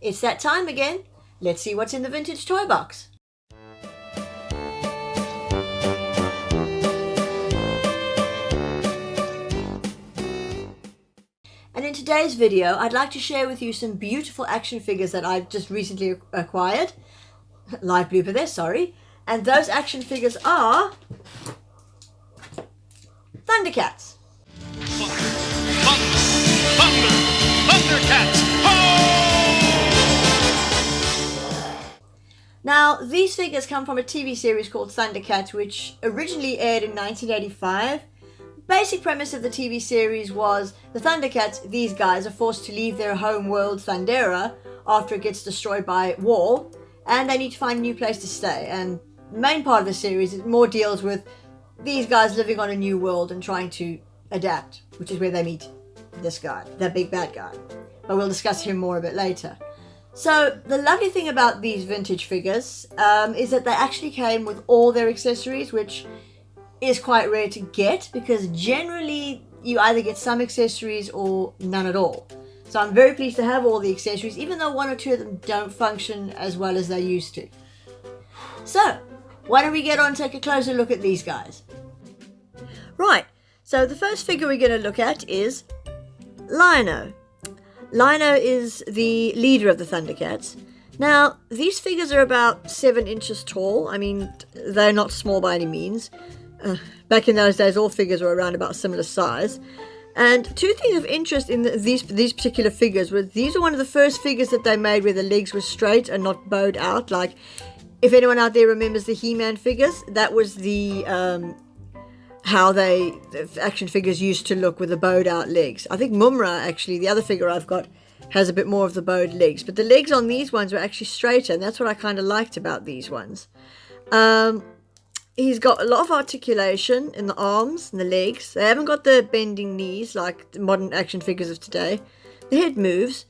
It's that time again. Let's see what's in the vintage toy box. And in today's video, I'd like to share with you some beautiful action figures that I've just recently acquired. Live blooper there, sorry. And those action figures are Thundercats. Thundercats! Ho! Now, these figures come from a TV series called Thundercats, which originally aired in 1985. Basic premise of the TV series was the Thundercats, these guys, are forced to leave their home world, Thundera, after it gets destroyed by war, and they need to find a new place to stay. And the main part of the series more deals with these guys living on a new world and trying to adapt, which is where they meet this guy, the big bad guy. But we'll discuss him more a bit later. So the lovely thing about these vintage figures is that they actually came with all their accessories, which is quite rare to get because generally you either get some accessories or none at all. So I'm very pleased to have all the accessories, even though one or two of them don't function as well as they used to. So why don't we get on and take a closer look at these guys? Right, so the first figure we're going to look at is Liono. Liono is the leader of the Thundercats. Now, these figures are about 7 inches tall. I mean, they're not small by any means. Back in those days, all figures were around about similar size. And two things of interest in these particular figures were these are one of the first figures that they made where the legs were straight and not bowed out. Like, if anyone out there remembers the He-Man figures, that was the how the action figures used to look with the bowed out legs. I think Mumm Ra, actually, the other figure I've got, has a bit more of the bowed legs. But the legs on these ones were actually straighter, and that's what I kind of liked about these ones. He's got a lot of articulation in the arms and the legs. They haven't got the bending knees like the modern action figures of today. The head moves.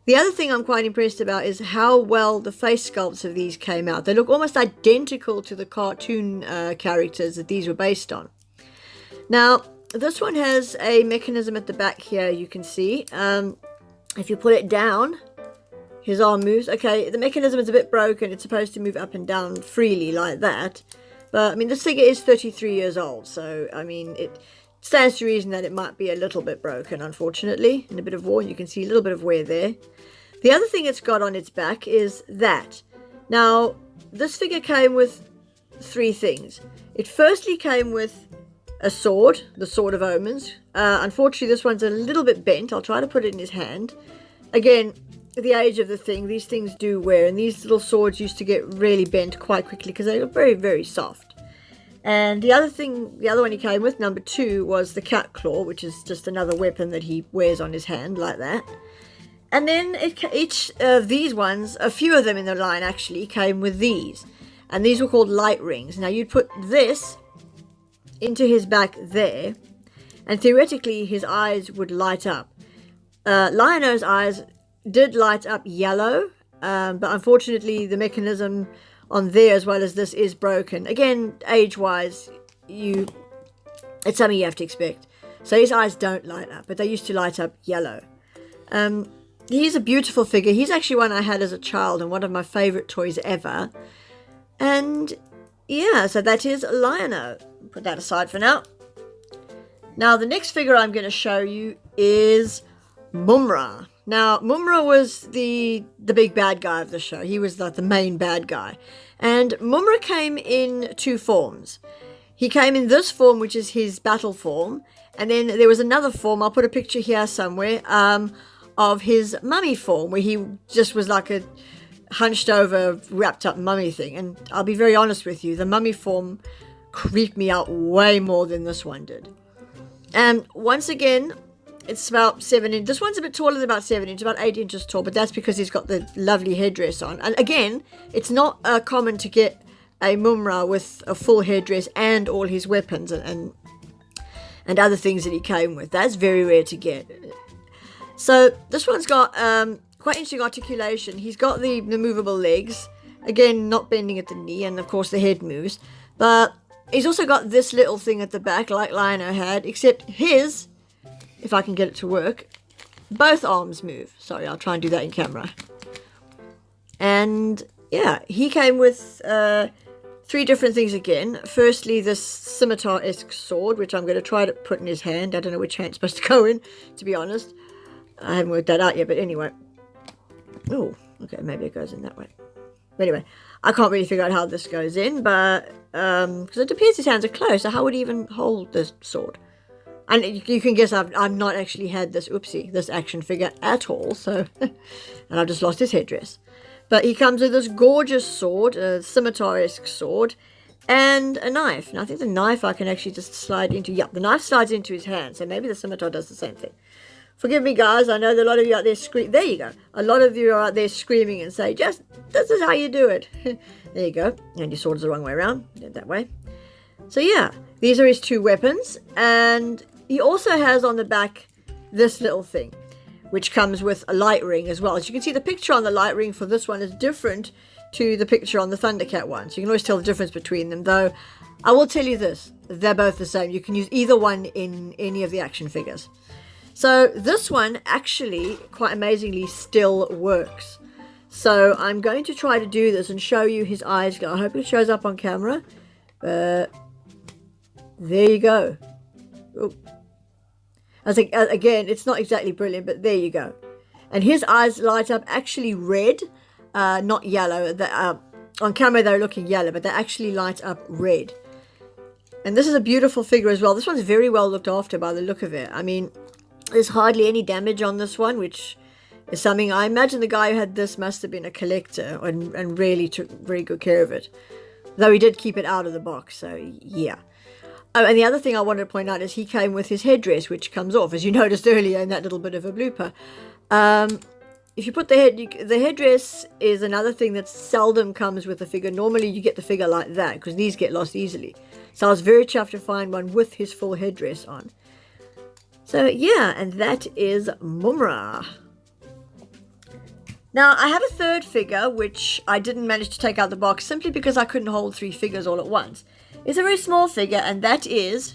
The other thing I'm quite impressed about is how well the face sculpts of these came out. They look almost identical to the cartoon characters that these were based on. Now, this one has a mechanism at the back here, you can see. If you put it down, his arm moves. Okay, the mechanism is a bit broken. It's supposed to move up and down freely like that. But, I mean, this figure is 33 years old, so, I mean, it stands to reason that it might be a little bit broken, unfortunately, and a bit of wear. You can see a little bit of wear there. The other thing it's got on its back is that. Now, this figure came with 3 things. It firstly came with a sword, the Sword of Omens. Unfortunately, this one's a little bit bent. I'll try to put it in his hand. Again, the age of the thing, these things do wear, and these little swords used to get really bent quite quickly because they were very, very soft. And the other one he came with, number 2, was the cat claw, which is just another weapon that he wears on his hand like that. And then each of these ones, a few of them in the line actually, came with these. And these were called light rings. Now you'd put this into his back there, and theoretically his eyes would light up. Liono's eyes did light up yellow, but unfortunately the mechanism on there as well as this is broken. Again, age-wise, it's something you have to expect. So his eyes don't light up, but they used to light up yellow. He's a beautiful figure. He's actually one I had as a child and one of my favourite toys ever. And yeah, so that is Liono. Put that aside for now. Now the next figure I'm going to show you is Mumm Ra. Now, Mumm Ra was the big bad guy of the show. He was like the main bad guy. And Mumm Ra came in 2 forms. He came in this form, which is his battle form. And then there was another form, I'll put a picture here somewhere, of his mummy form, where he just was like a hunched over, wrapped up mummy thing. And I'll be very honest with you, the mummy form creeped me out way more than this one did. And once again, it's about 7 inches. This one's a bit taller than about 7 inches, about 8 inches tall, but that's because he's got the lovely headdress on. And again, it's not common to get a Mumm Ra with a full headdress and all his weapons and other things that he came with. That's very rare to get. So this one's got quite interesting articulation. He's got the movable legs, again not bending at the knee, and of course the head moves. But he's also got this little thing at the back like Liono had, except his, if I can get it to work, both arms move. Sorry, I'll try and do that in camera. And yeah, he came with 3 different things again. Firstly, this scimitar-esque sword, which I'm going to try to put in his hand. I don't know which hand it's supposed to go in, to be honest. I haven't worked that out yet, but anyway. Oh, okay, maybe it goes in that way. But anyway, I can't really figure out how this goes in, but because it appears his hands are closed, so how would he even hold this sword? And you can guess I've not actually had this, this action figure at all, so, and I've just lost his headdress. But he comes with this gorgeous sword, a scimitar-esque sword, and a knife. Now, I think the knife I can actually just slide into, yeah, the knife slides into his hand, so maybe the scimitar does the same thing. Forgive me, guys, I know that a lot of you out there scream, there you go. A lot of you are out there screaming and say, just, this is how you do it. There you go. And your sword's the wrong way around, that way. So yeah, these are his 2 weapons, and he also has on the back this little thing, which comes with a light ring as well. As you can see, the picture on the light ring for this one is different to the picture on the Thundercat one. So you can always tell the difference between them, though I will tell you this, they're both the same. You can use either one in any of the action figures. So this one actually, quite amazingly, still works. So I'm going to try to do this and show you his eyes glow. I hope it shows up on camera. There you go. Ooh. I think, again, it's not exactly brilliant, but there you go. And his eyes light up actually red, not yellow. On camera, they're looking yellow, but they actually light up red. And this is a beautiful figure as well. This one's very well looked after by the look of it. I mean, there's hardly any damage on this one, which is something I imagine the guy who had this must have been a collector and really took very good care of it. Though he did keep it out of the box, so yeah. Oh, and the other thing I wanted to point out is he came with his headdress, which comes off, as you noticed earlier in that little bit of a blooper. If you put the headdress is another thing that seldom comes with the figure. Normally you get the figure like that, because these get lost easily. So I was very chuffed to find one with his full headdress on. So yeah, and that is Mumm Ra. Now, I have a 3rd figure, which I didn't manage to take out the box simply because I couldn't hold 3 figures all at once. It's a very small figure, and that is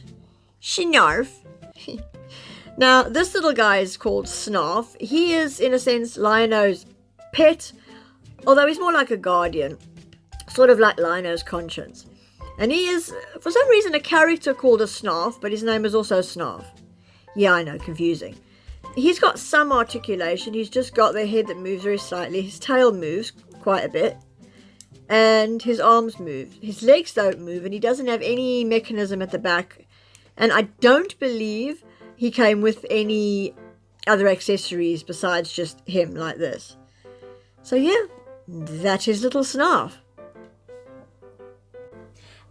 Snarf. Now, this little guy is called Snarf. He is, in a sense, Liono's pet, although he's more like a guardian, sort of like Liono's conscience. And he is, for some reason, a character called a Snarf, but his name is also Snarf. Yeah, I know, confusing. He's got some articulation. He's just got the head that moves very slightly. His tail moves quite a bit. And his arms move. His legs don't move, and he doesn't have any mechanism at the back. And I don't believe he came with any other accessories besides just him like this. So yeah, that is little Snarf.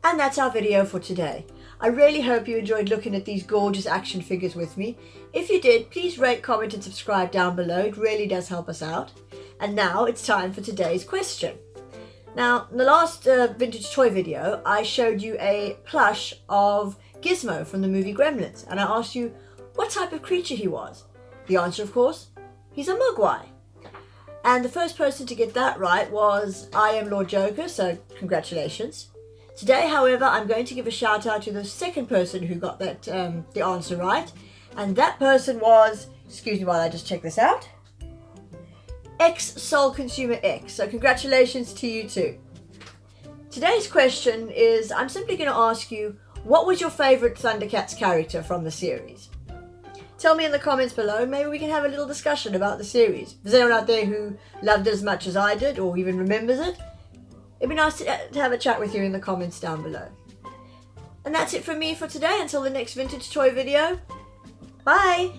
And that's our video for today. I really hope you enjoyed looking at these gorgeous action figures with me. If you did, please rate, comment and subscribe down below. It really does help us out. And now it's time for today's question. Now, in the last vintage toy video, I showed you a plush of Gizmo from the movie Gremlins, and I asked you what type of creature he was. The answer, of course, he's a Mogwai. And the first person to get that right was I Am Lord Joker, so congratulations. Today, however, I'm going to give a shout out to the second person who got that the answer right, and that person was, excuse me while I just check this out, Soul Consumer X. So congratulations to you too. Today's question is, I'm simply going to ask you, what was your favourite Thundercats character from the series? Tell me in the comments below, maybe we can have a little discussion about the series. If there's anyone out there who loved it as much as I did, or even remembers it, it'd be nice to have a chat with you in the comments down below. And that's it from me for today. Until the next vintage toy video, bye!